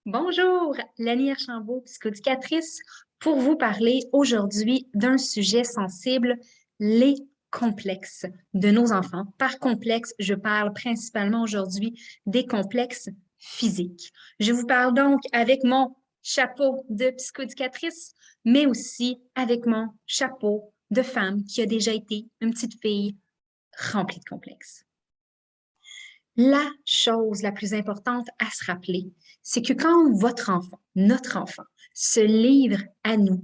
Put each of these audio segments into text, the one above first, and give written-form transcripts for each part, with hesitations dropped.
Bonjour, Lani Archambault, psychoéducatrice, pour vous parler aujourd'hui d'un sujet sensible, les complexes de nos enfants. Par complexe, je parle principalement aujourd'hui des complexes physiques. Je vous parle donc avec mon chapeau de psychoéducatrice, mais aussi avec mon chapeau de femme qui a déjà été une petite fille remplie de complexes. La chose la plus importante à se rappeler, c'est que quand votre enfant, notre enfant, se livre à nous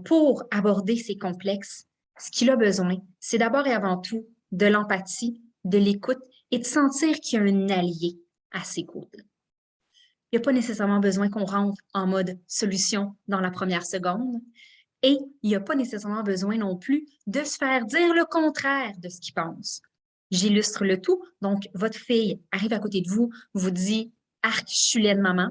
pour aborder ses complexes, ce qu'il a besoin, c'est d'abord et avant tout de l'empathie, de l'écoute et de sentir qu'il y a un allié à ses côtés. Il n'y a pas nécessairement besoin qu'on rentre en mode solution dans la première seconde et il n'y a pas nécessairement besoin non plus de se faire dire le contraire de ce qu'il pense. J'illustre le tout. Donc, votre fille arrive à côté de vous, vous dit arc, je suis laide, maman.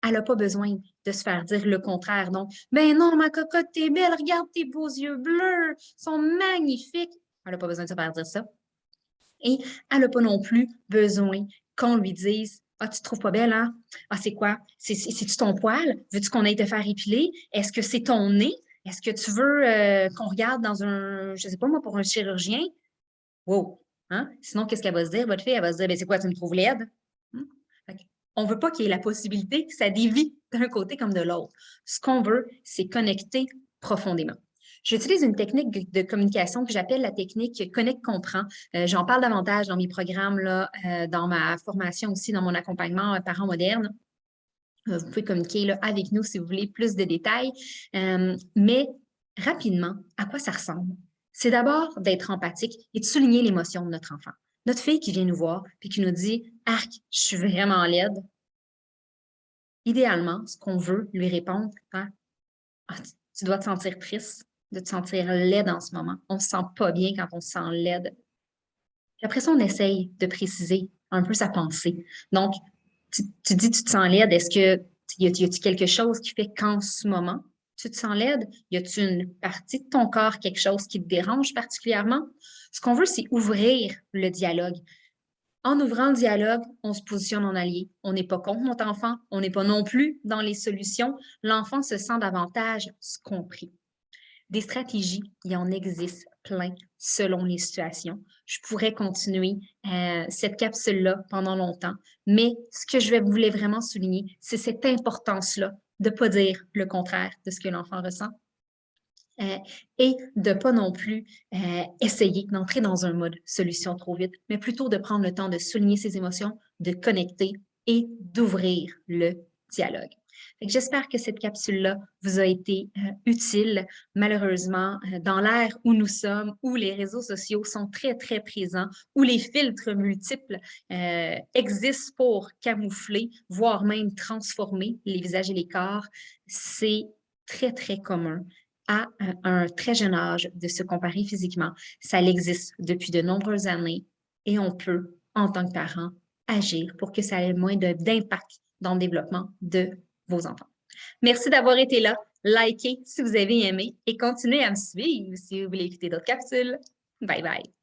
Elle n'a pas besoin de se faire dire le contraire. Donc, ben non, ma cocotte, t'es belle, regarde tes beaux yeux bleus, sont magnifiques. Elle n'a pas besoin de se faire dire ça. Et elle n'a pas non plus besoin qu'on lui dise ah, tu te trouves pas belle, hein? Ah, c'est quoi? C'est-tu ton poil? Veux-tu qu'on aille te faire épiler? Est-ce que c'est ton nez? Est-ce que tu veux qu'on regarde dans un, je sais pas moi, pour un chirurgien? Wow! Hein? Sinon, qu'est-ce qu'elle va se dire, votre fille? Elle va se dire, ben, c'est quoi, tu me trouves laide? Hmm? On ne veut pas qu'il y ait la possibilité que ça dévie d'un côté comme de l'autre. Ce qu'on veut, c'est connecter profondément. J'utilise une technique de communication que j'appelle la technique Connect-Comprend. J'en parle davantage dans mes programmes, là, dans ma formation aussi, dans mon accompagnement parents modernes. Vous pouvez communiquer là, avec nous si vous voulez plus de détails. Mais rapidement, à quoi ça ressemble? C'est d'abord d'être empathique et de souligner l'émotion de notre enfant. Notre fille qui vient nous voir puis qui nous dit arc, je suis vraiment laide. Idéalement, ce qu'on veut lui répondre, hein, ah, tu dois te sentir triste, de te sentir laide en ce moment. On ne se sent pas bien quand on se sent laide. Puis après ça, on essaye de préciser un peu sa pensée. Donc, tu dis tu te sens laide, est-ce que y a-t-il quelque chose qui fait qu'en ce moment, tu te sens laide? Y a-t-il une partie de ton corps, quelque chose qui te dérange particulièrement? Ce qu'on veut, c'est ouvrir le dialogue. En ouvrant le dialogue, on se positionne en allié. On n'est pas contre notre enfant, on n'est pas non plus dans les solutions. L'enfant se sent davantage compris. Des stratégies, il en existe plein selon les situations. Je pourrais continuer cette capsule-là pendant longtemps, mais ce que je voulais vraiment souligner, c'est cette importance-là de ne pas dire le contraire de ce que l'enfant ressent et de ne pas non plus essayer d'entrer dans un mode solution trop vite, mais plutôt de prendre le temps de souligner ses émotions, de connecter et d'ouvrir le dialogue. J'espère que cette capsule-là vous a été utile. Malheureusement, dans l'ère où nous sommes, où les réseaux sociaux sont très, très présents, où les filtres multiples existent pour camoufler, voire même transformer les visages et les corps, c'est très, très commun à un très jeune âge de se comparer physiquement. Ça existe depuis de nombreuses années et on peut, en tant que parent, agir pour que ça ait moins d'impact dans le développement de vos enfants. Merci d'avoir été là. Likez si vous avez aimé et continuez à me suivre si vous voulez écouter d'autres capsules. Bye bye.